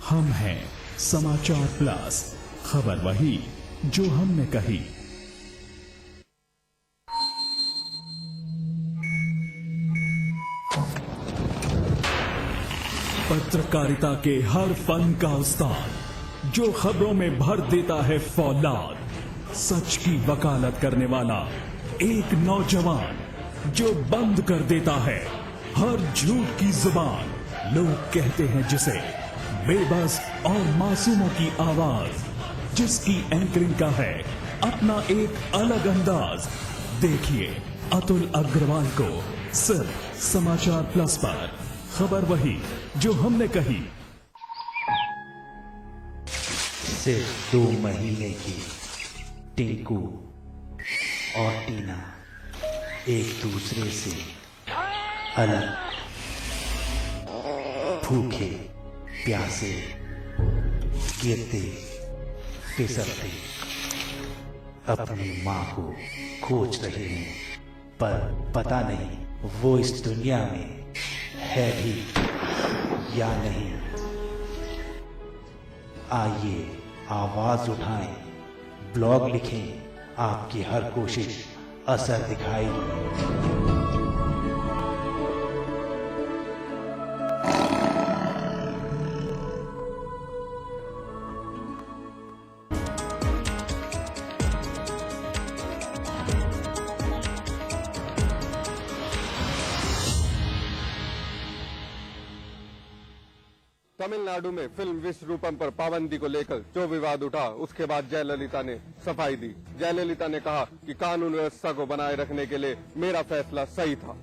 हम हैं समाचार प्लस, खबर वही जो हमने कही। पत्रकारिता के हर फन का उस्ताद जो खबरों में भर देता है फौलाद, सच की वकालत करने वाला एक नौजवान जो बंद कर देता है हर झूठ की जुबान। लोग कहते हैं जिसे बेबस और मासूमों की आवाज, जिसकी एंकरिंग का है अपना एक अलग अंदाज। देखिए अतुल अग्रवाल को सिर्फ समाचार प्लस पर, खबर वही जो हमने कही। सिर्फ 2 महीने की टिंकू और टीना एक दूसरे से अलग, भूखे प्यासे गिरते फिसलते अपनी माँ को खोज रहे हैं, पर पता नहीं वो इस दुनिया में है भी या नहीं। आइए आवाज उठाएं, ब्लॉग लिखें, आपकी हर कोशिश असर दिखाएगी। तमिलनाडु में फिल्म विश्व रूपम पर पाबंदी को लेकर जो विवाद उठा, उसके बाद जयललिता ने सफाई दी। जयललिता ने कहा कि कानून व्यवस्था को बनाए रखने के लिए मेरा फैसला सही था।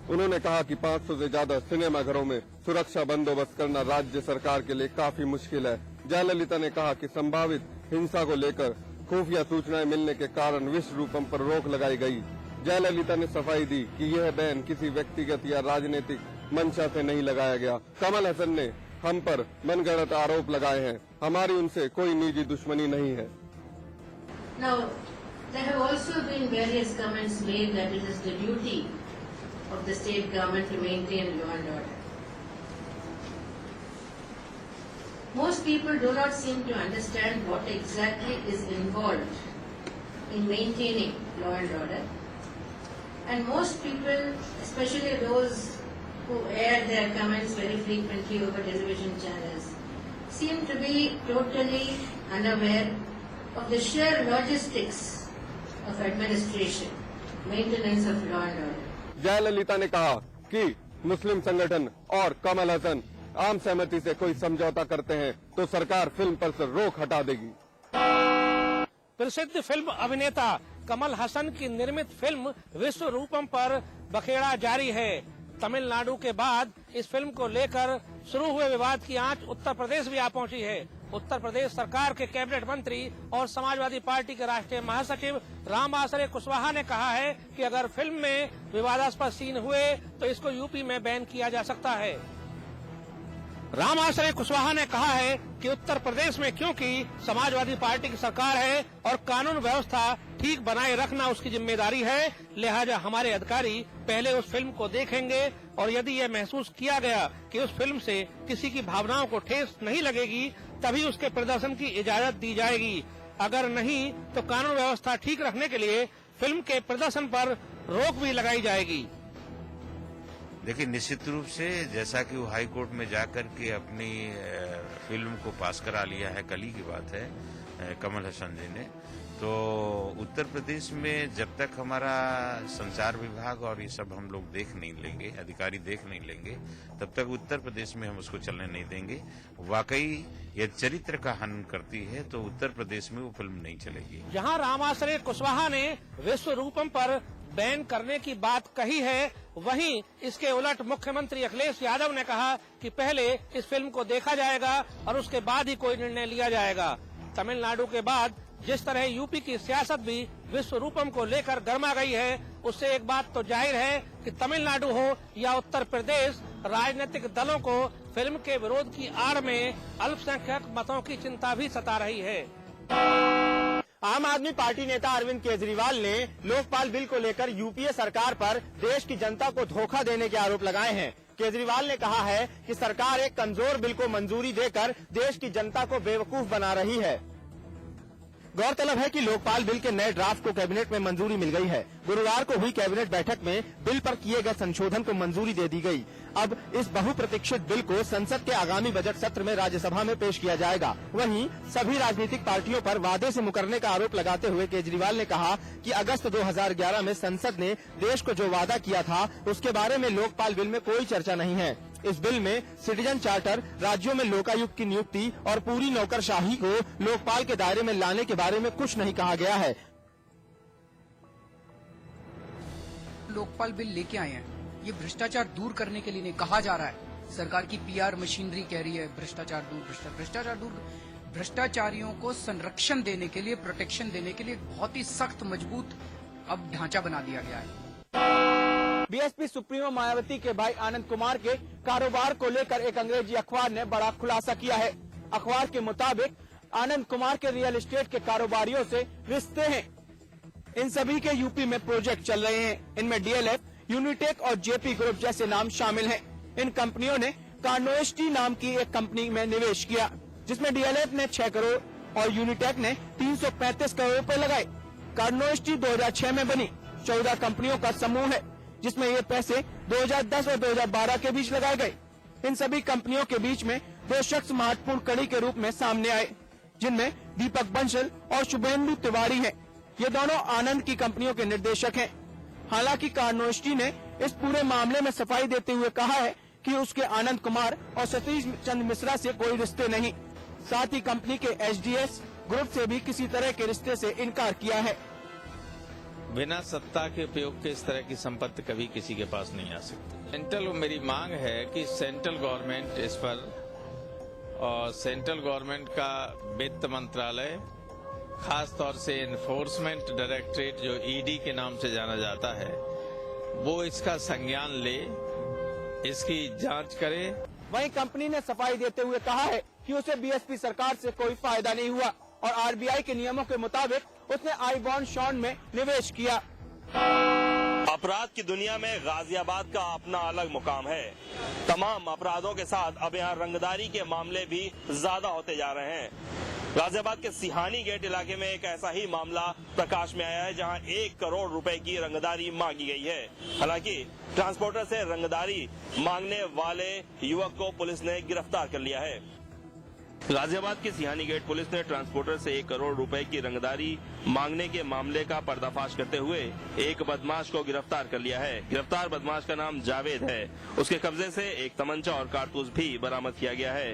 उन्होंने कहा कि 500 से ज्यादा सिनेमा घरों में सुरक्षा बंदोबस्त करना राज्य सरकार के लिए काफी मुश्किल है। जयललिता ने कहा कि संभावित हिंसा को लेकर खुफिया सूचनाएं मिलने के कारण विश्व रूपम पर रोक लगाई गई। जयललिता ने सफाई दी कि यह बैन किसी व्यक्तिगत या राजनीतिक मंशा से नहीं लगाया गया। कमल हसन ने हम पर मनगढ़ंत आरोप लगाए हैं, हमारी उनसे कोई निजी दुश्मनी नहीं है। Now, there have also been various comments made that it is the duty of the state government to maintain law and order. Most people do not seem to understand what exactly is involved in maintaining law and order. And most people, especially those who air their comments very frequently over television channels, seem to be totally unaware of the sheer logistics of administration, maintenance of law and order. Jayalalithaa ने कहा कि मुस्लिम संगठन और कमल हसन आम सहमति से कोई समझौता करते हैं तो सरकार फिल्म पर से रोक हटा देगी। प्रसिद्ध फिल्म अभिनेता कमल हसन की निर्मित फिल्म विश्व रूपम पर बखेड़ा जारी है। तमिलनाडु के बाद इस फिल्म को लेकर शुरू हुए विवाद की आंच उत्तर प्रदेश भी आ पहुंची है। उत्तर प्रदेश सरकार के कैबिनेट मंत्री और समाजवादी पार्टी के राष्ट्रीय महासचिव राम आश्रय कुशवाहा ने कहा है कि अगर फिल्म में विवादास्पद सीन हुए तो इसको यूपी में बैन किया जा सकता है। राम आश्रय कुशवाहा ने कहा है कि उत्तर प्रदेश में क्योंकि समाजवादी पार्टी की सरकार है और कानून व्यवस्था ठीक बनाए रखना उसकी जिम्मेदारी है, लिहाजा हमारे अधिकारी पहले उस फिल्म को देखेंगे और यदि यह महसूस किया गया कि उस फिल्म से किसी की भावनाओं को ठेस नहीं लगेगी तभी उसके प्रदर्शन की इजाजत दी जाएगी। अगर नहीं तो कानून व्यवस्था ठीक रखने के लिए फिल्म के प्रदर्शन पर रोक भी लगाई जाएगी। देखिए, निश्चित रूप से जैसा कि वो हाई कोर्ट में जाकर के अपनी फिल्म को पास करा लिया है, कल ही की बात है कमल हसन जी ने, तो उत्तर प्रदेश में जब तक हमारा संचार विभाग और ये सब हम लोग देख नहीं लेंगे, अधिकारी देख नहीं लेंगे, तब तक उत्तर प्रदेश में हम उसको चलने नहीं देंगे। वाकई ये चरित्र का हनन करती है तो उत्तर प्रदेश में वो फिल्म नहीं चलेगी। जहां रामाश्रय कुशवाहा ने विश्व रूपम पर बैन करने की बात कही है, वहीं इसके उलट मुख्यमंत्री अखिलेश यादव ने कहा कि पहले इस फिल्म को देखा जाएगा और उसके बाद ही कोई निर्णय लिया जाएगा। तमिलनाडु के बाद जिस तरह यूपी की सियासत भी विश्व रूपम को लेकर गर्मा गई है, उससे एक बात तो जाहिर है कि तमिलनाडु हो या उत्तर प्रदेश, राजनीतिक दलों को फिल्म के विरोध की आड़ में अल्पसंख्यक मतों की चिंता भी सता रही है। आम आदमी पार्टी नेता अरविंद केजरीवाल ने लोकपाल बिल को लेकर यूपीए सरकार पर देश की जनता को धोखा देने के आरोप लगाए हैं। केजरीवाल ने कहा है कि सरकार एक कमजोर बिल को मंजूरी देकर देश की जनता को बेवकूफ बना रही है। गौरतलब है कि लोकपाल बिल के नए ड्राफ्ट को कैबिनेट में मंजूरी मिल गई है। गुरुवार को हुई कैबिनेट बैठक में बिल पर किए गए संशोधन को मंजूरी दे दी गई। अब इस बहुप्रतीक्षित बिल को संसद के आगामी बजट सत्र में राज्यसभा में पेश किया जाएगा। वहीं सभी राजनीतिक पार्टियों पर वादे से मुकरने का आरोप लगाते हुए केजरीवाल ने कहा कि अगस्त 2011 में संसद ने देश को जो वादा किया था उसके बारे में लोकपाल बिल में कोई चर्चा नहीं है। इस बिल में सिटीजन चार्टर, राज्यों में लोकायुक्त की नियुक्ति और पूरी नौकरशाही को लोकपाल के दायरे में लाने के बारे में कुछ नहीं कहा गया है। लोकपाल बिल लेके आए हैं, ये भ्रष्टाचार दूर करने के लिए नहीं कहा जा रहा है। सरकार की पीआर मशीनरी कह रही है भ्रष्टाचार दूर, भ्रष्टाचार दूर। भ्रष्टाचारियों को संरक्षण देने के लिए, प्रोटेक्शन देने के लिए बहुत ही सख्त मजबूत अब ढांचा बना दिया गया है। बीएसपी सुप्रीमो मायावती के भाई आनंद कुमार के कारोबार को लेकर एक अंग्रेजी अखबार ने बड़ा खुलासा किया है। अखबार के मुताबिक आनंद कुमार के रियल एस्टेट के कारोबारियों से रिश्ते हैं। इन सभी के यूपी में प्रोजेक्ट चल रहे हैं। इनमें डीएलएफ, यूनिटेक और जेपी ग्रुप जैसे नाम शामिल हैं। इन कंपनियों ने कार्नोएस्टी नाम की एक कंपनी में निवेश किया, जिसमें डीएलएफ ने 6 करोड़ और यूनिटेक ने 335 करोड़ रुपए लगाए। कार्नोएस्टी 2006 में बनी 14 कंपनियों का समूह है, जिसमें ये पैसे 2010 और 2012 के बीच लगाए गए। इन सभी कंपनियों के बीच में 2 शख्स महत्वपूर्ण कड़ी के रूप में सामने आए, जिनमें दीपक बंसल और शुभेंदु तिवारी हैं। ये दोनों आनंद की कंपनियों के निर्देशक हैं। हालांकि कार्नोएस्टी ने इस पूरे मामले में सफाई देते हुए कहा है कि उसके आनंद कुमार और सतीश चंद्र मिश्रा से कोई रिश्ते नहीं। साथ ही कंपनी के एचडीएस ग्रुप से भी किसी तरह के रिश्ते से इनकार किया है। बिना सत्ता के उपयोग के इस तरह की संपत्ति कभी किसी के पास नहीं आ सकती। सेंट्रल मेरी मांग है कि सेंट्रल गवर्नमेंट इस पर, और सेंट्रल गवर्नमेंट का वित्त मंत्रालय, खास तौर से एनफोर्समेंट डायरेक्टरेट जो ईडी के नाम से जाना जाता है, वो इसका संज्ञान ले, इसकी जांच करे। वहीं कंपनी ने सफाई देते हुए कहा है कि उसे बीएसपी सरकार से कोई फायदा नहीं हुआ और आरबीआई के नियमों के मुताबिक उसने आई बॉन्ड शॉन्ड में निवेश किया। अपराध की दुनिया में गाजियाबाद का अपना अलग मुकाम है। तमाम अपराधों के साथ अब यहाँ रंगदारी के मामले भी ज्यादा होते जा रहे हैं। गाजियाबाद के सिहानी गेट इलाके में एक ऐसा ही मामला प्रकाश में आया है, जहां 1 करोड़ रुपए की रंगदारी मांगी गई है। हालांकि ट्रांसपोर्टर से रंगदारी मांगने वाले युवक को पुलिस ने गिरफ्तार कर लिया है। गाजियाबाद के सिहानी गेट पुलिस ने ट्रांसपोर्टर से 1 करोड़ रुपए की रंगदारी मांगने के मामले का पर्दाफाश करते हुए एक बदमाश को गिरफ्तार कर लिया है। गिरफ्तार बदमाश का नाम जावेद है। उसके कब्जे से एक तमंचा और कारतूस भी बरामद किया गया है।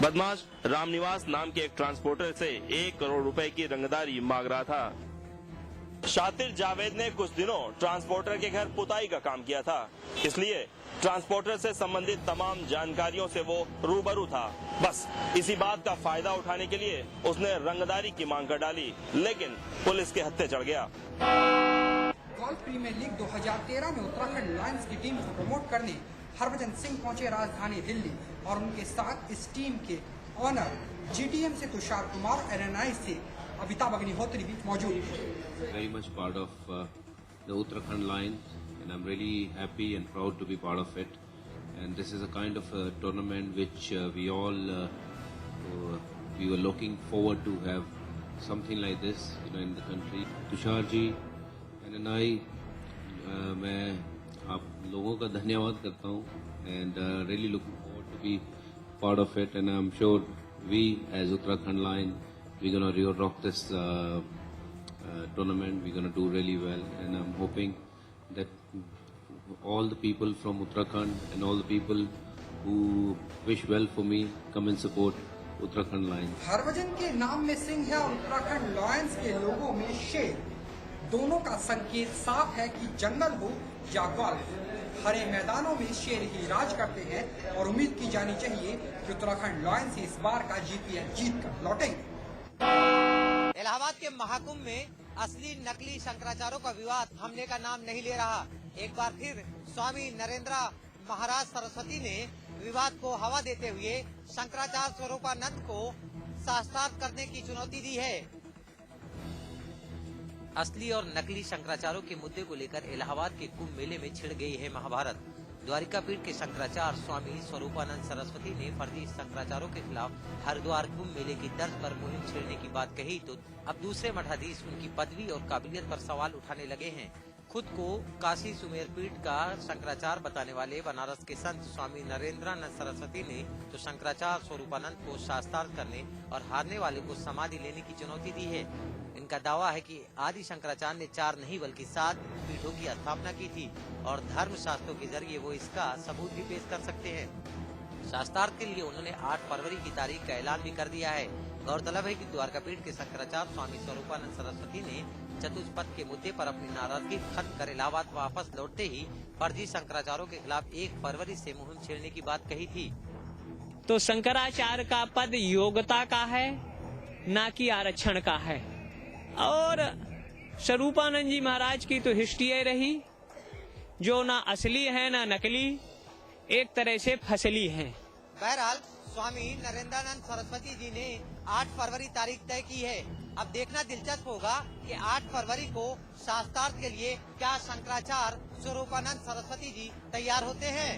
बदमाश रामनिवास नाम के एक ट्रांसपोर्टर से 1 करोड़ रुपए की रंगदारी मांग रहा था। शातिर जावेद ने कुछ दिनों ट्रांसपोर्टर के घर पुताई का काम किया था, इसलिए ट्रांसपोर्टर से संबंधित तमाम जानकारियों से वो रूबरू था। बस इसी बात का फायदा उठाने के लिए उसने रंगदारी की मांग कर डाली, लेकिन पुलिस के हत्थे चढ़ गया। गोल्फ प्रीमियर लीग 2013 में उत्तराखंड लायंस की टीम को प्रमोट करने हरभजन सिंह पहुंचे राजधानी दिल्ली और उनके साथ इस टीम के ऑनर जीटीएम से तुषार कुमार, एनएनआई से अमिताभ अग्निहोत्री भी मौजूद थे। Very much part of the Uttarakhand Lions, and I'm really happy and proud to be part of it. And this is a kind of a tournament which we all we were looking forward to have something like this, in the country. Tushar ji, NNI, मैं आप लोगों का धन्यवाद करता हूँ, and really looking forward to be part of it. And I'm sure we as Uttarakhand Lion, we're gonna really rock this tournament. We're gonna do really well, and I'm hoping that all the people from Uttarakhand and all the people who wish well for me come and support Uttarakhand Lions. Harbhajan के नाम में सिंह है और Uttarakhand Lions के लोगों में शेर, दोनों का संकेत साफ है कि जंगल हो या गोल्फ, हरे मैदानों में शेर ही राज करते हैं। और उम्मीद की जानी चाहिए कि उत्तराखंड लायंस इस बार का जीपीएल जीत कर लौटेंगे। इलाहाबाद के महाकुंभ में असली नकली शंकराचार्यों का विवाद थमने का नाम नहीं ले रहा। एक बार फिर स्वामी नरेंद्र महाराज सरस्वती ने विवाद को हवा देते हुए शंकराचार्य स्वरूपानंद को शास्त्रार्थ करने की चुनौती दी है। असली और नकली शंकराचार्यों के मुद्दे को लेकर इलाहाबाद के कुंभ मेले में छिड़ गई है महाभारत। द्वारिकापीठ के शंकराचार्य स्वामी स्वरूपानंद सरस्वती ने फर्जी शंकराचार्यों के खिलाफ हरिद्वार कुंभ मेले की तर्ज पर मुहिम छेड़ने की बात कही तो अब दूसरे मठाधीश उनकी पदवी और काबिलियत पर सवाल उठाने लगे हैं। खुद को काशी सुमेर पीठ का शंकराचार्य बताने वाले बनारस के संत स्वामी नरेंद्रानंद सरस्वती ने तो शंकराचार्य स्वरूपानंद को शास्त्रार्थ करने और हारने वाले को समाधि लेने की चुनौती दी है। इनका दावा है कि आदि शंकराचार्य ने 4 नहीं बल्कि 7 पीठों की स्थापना की थी और धर्म शास्त्रों के जरिए वो इसका सबूत भी पेश कर सकते हैं। शास्त्रार्थ के लिए उन्होंने 8 फरवरी की तारीख का ऐलान भी कर दिया है। गौरतलब है कि द्वारकापीठ के शंकराचार्य स्वामी स्वरूपानंद सरस्वती ने चतुष्पद के मुद्दे पर अपनी नाराजगी खत्म कर इलाहाबाद वापस लौटते ही फर्जी शंकराचार्यों के खिलाफ 1 फरवरी से मुहिम छेड़ने की बात कही थी। तो शंकराचार्य का पद योग्यता का है, ना कि आरक्षण का है। और स्वरूपानंद जी महाराज की तो हिस्ट्री रही जो ना असली है ना नकली, एक तरह से फसली है। बहरहाल स्वामी नरेंद्रानंद सरस्वती जी ने 8 फरवरी तारीख तय की है। अब देखना दिलचस्प होगा कि 8 फरवरी को शास्त्रार्थ के लिए क्या शंकराचार्य स्वरूपानंद सरस्वती जी तैयार होते हैं।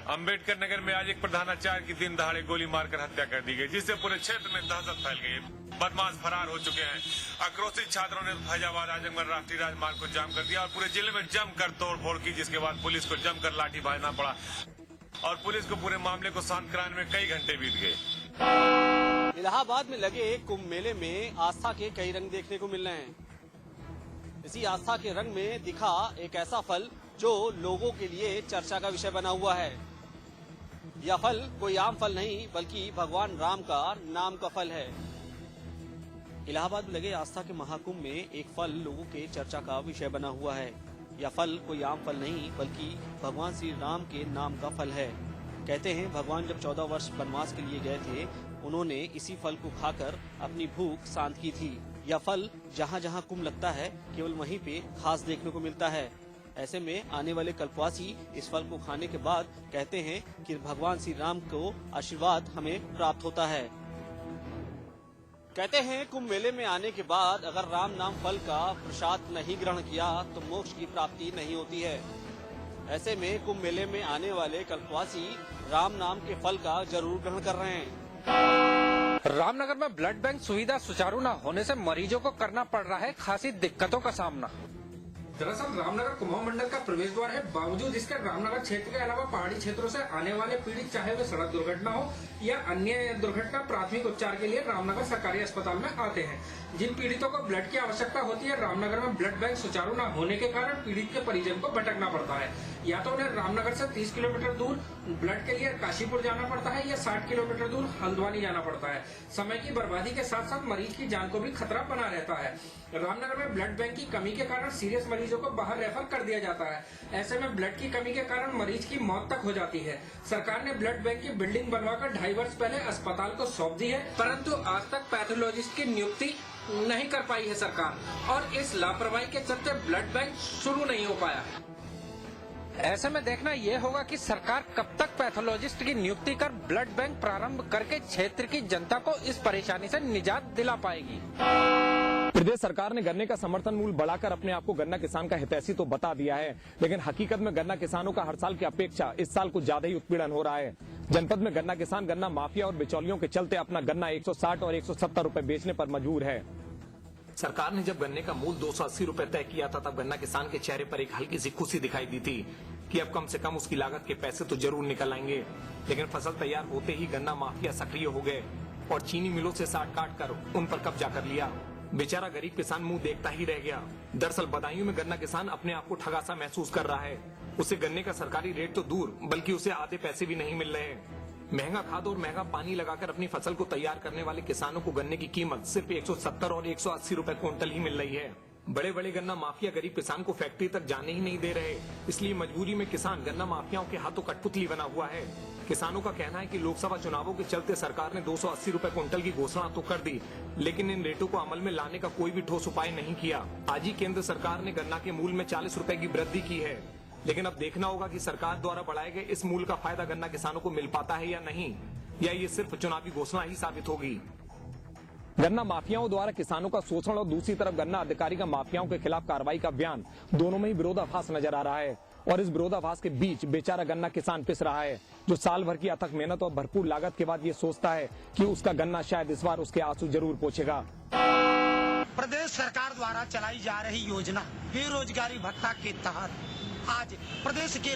अंबेडकर नगर में आज एक प्रधानाचार्य की दिन दहाड़े गोली मारकर हत्या कर दी गई, जिससे पूरे क्षेत्र में दहशत फैल गई। बदमाश फरार हो चुके हैं। आक्रोशित छात्रों ने फैजाबाद आजमगढ़ राष्ट्रीय राजमार्ग को जाम कर दिया और पूरे जिले में जमकर तोड़फोड़ की, जिसके बाद पुलिस को जमकर लाठी भाजना पड़ा और पुलिस को पूरे मामले को शांत कराने में कई घंटे बीत गए। इलाहाबाद में लगे कुंभ मेले में आस्था के कई रंग देखने को मिल रहे हैं। इसी आस्था के रंग में दिखा एक ऐसा फल जो लोगों के लिए चर्चा का विषय बना हुआ है। यह फल कोई आम फल नहीं बल्कि भगवान राम का नाम का फल है। इलाहाबाद में लगे आस्था के महाकुंभ में एक फल लोगों के चर्चा का विषय बना हुआ है। यह फल कोई आम फल नहीं बल्कि भगवान श्री राम के नाम का फल है। कहते हैं भगवान जब 14 वर्ष वनवास के लिए गए थे, उन्होंने इसी फल को खाकर अपनी भूख शांत की थी। यह फल जहाँ जहाँ कुंभ लगता है केवल वहीं पे खास देखने को मिलता है। ऐसे में आने वाले कल्पवासी इस फल को खाने के बाद कहते हैं कि भगवान श्री राम को आशीर्वाद हमें प्राप्त होता है। कहते हैं कुंभ मेले में आने के बाद अगर राम नाम फल का प्रसाद नहीं ग्रहण किया तो मोक्ष की प्राप्ति नहीं होती है। ऐसे में कुंभ मेले में आने वाले कल्पवासी राम नाम के फल का जरूर ग्रहण कर रहे हैं। रामनगर में ब्लड बैंक सुविधा सुचारू न होने से मरीजों को करना पड़ रहा है खासी दिक्कतों का सामना। दरअसल रामनगर कुमाऊं मंडल का प्रवेश द्वार है, बावजूद इसके रामनगर क्षेत्र के अलावा पहाड़ी क्षेत्रों से आने वाले पीड़ित चाहे वे सड़क दुर्घटना हो या अन्य दुर्घटना प्राथमिक उपचार के लिए रामनगर सरकारी अस्पताल में आते हैं। जिन पीड़ितों को ब्लड की आवश्यकता होती है, रामनगर में ब्लड बैंक सुचारू न होने के कारण पीड़ित के परिजन को भटकना पड़ता है। या तो उन्हें रामनगर से 30 किलोमीटर दूर ब्लड के लिए काशीपुर जाना पड़ता है या 60 किलोमीटर दूर हल्द्वानी जाना पड़ता है। समय की बर्बादी के साथ साथ मरीज की जान को भी खतरा बना रहता है। रामनगर में ब्लड बैंक की कमी के कारण सीरियस मरीजों को बाहर रेफर कर दिया जाता है। ऐसे में ब्लड की कमी के कारण मरीज की मौत तक हो जाती है। सरकार ने ब्लड बैंक की बिल्डिंग बनवाकर 2.5 वर्ष पहले अस्पताल को सौंप दी है, परंतु आज तक पैथोलॉजिस्ट की नियुक्ति नहीं कर पाई है सरकार, और इस लापरवाही के चलते ब्लड बैंक शुरू नहीं हो पाया। ऐसे में देखना ये होगा कि सरकार कब तक पैथोलॉजिस्ट की नियुक्ति कर ब्लड बैंक प्रारंभ करके क्षेत्र की जनता को इस परेशानी से निजात दिला पाएगी। प्रदेश सरकार ने गन्ने का समर्थन मूल्य बढ़ाकर अपने आप को गन्ना किसान का हितैषी तो बता दिया है, लेकिन हकीकत में गन्ना किसानों का हर साल की अपेक्षा इस साल कुछ ज्यादा ही उत्पीड़न हो रहा है। जनपद में गन्ना किसान गन्ना माफिया और बिचौलियों के चलते अपना गन्ना 160 और 170 रुपए बेचने पर मजबूर है। सरकार ने जब गन्ने का मूल्य 280 रुपए तय किया था, तब गन्ना किसान के चेहरे पर एक हल्की सी खुशी दिखाई दी थी कि अब कम से कम उसकी लागत के पैसे तो जरूर निकल आएंगे। लेकिन फसल तैयार होते ही गन्ना माफिया सक्रिय हो गए और चीनी मिलों से साठ काट कर उन पर कब्जा कर लिया। बेचारा गरीब किसान मुंह देखता ही रह गया। दरअसल बदायूं में गन्ना किसान अपने आप को ठगा सा महसूस कर रहा है। उसे गन्ने का सरकारी रेट तो दूर बल्कि उसे आधे पैसे भी नहीं मिल रहे। महंगा खाद और महंगा पानी लगाकर अपनी फसल को तैयार करने वाले किसानों को गन्ने की कीमत सिर्फ 170 और 180 रुपए क्विंटल ही मिल रही है। बड़े बड़े गन्ना माफिया गरीब किसान को फैक्ट्री तक जाने ही नहीं दे रहे, इसलिए मजबूरी में किसान गन्ना माफियाओं के हाथों कठपुतली बना हुआ है। किसानों का कहना है कि लोकसभा चुनावों के चलते सरकार ने 280 रुपए क्विंटल की घोषणा तो कर दी, लेकिन इन रेटों को अमल में लाने का कोई भी ठोस उपाय नहीं किया। आज ही केंद्र सरकार ने गन्ना के मूल्य में 40 रुपए की वृद्धि की है, लेकिन अब देखना होगा कि सरकार द्वारा बढ़ाए गए इस मूल्य का फायदा गन्ना किसानों को मिल पाता है या नहीं, या ये सिर्फ चुनावी घोषणा ही साबित होगी। गन्ना माफियाओं द्वारा किसानों का शोषण और दूसरी तरफ गन्ना अधिकारी का माफियाओं के खिलाफ कार्रवाई का बयान, दोनों में ही विरोधाभास नजर आ रहा है। और इस विरोधाभास के बीच बेचारा गन्ना किसान पिस रहा है, जो साल भर की अथक मेहनत और भरपूर लागत के बाद ये सोचता है कि उसका गन्ना शायद इस बार उसके आंसू जरूर पोंछेगा। प्रदेश सरकार द्वारा चलाई जा रही योजना बेरोजगारी भत्ता के तहत आज प्रदेश के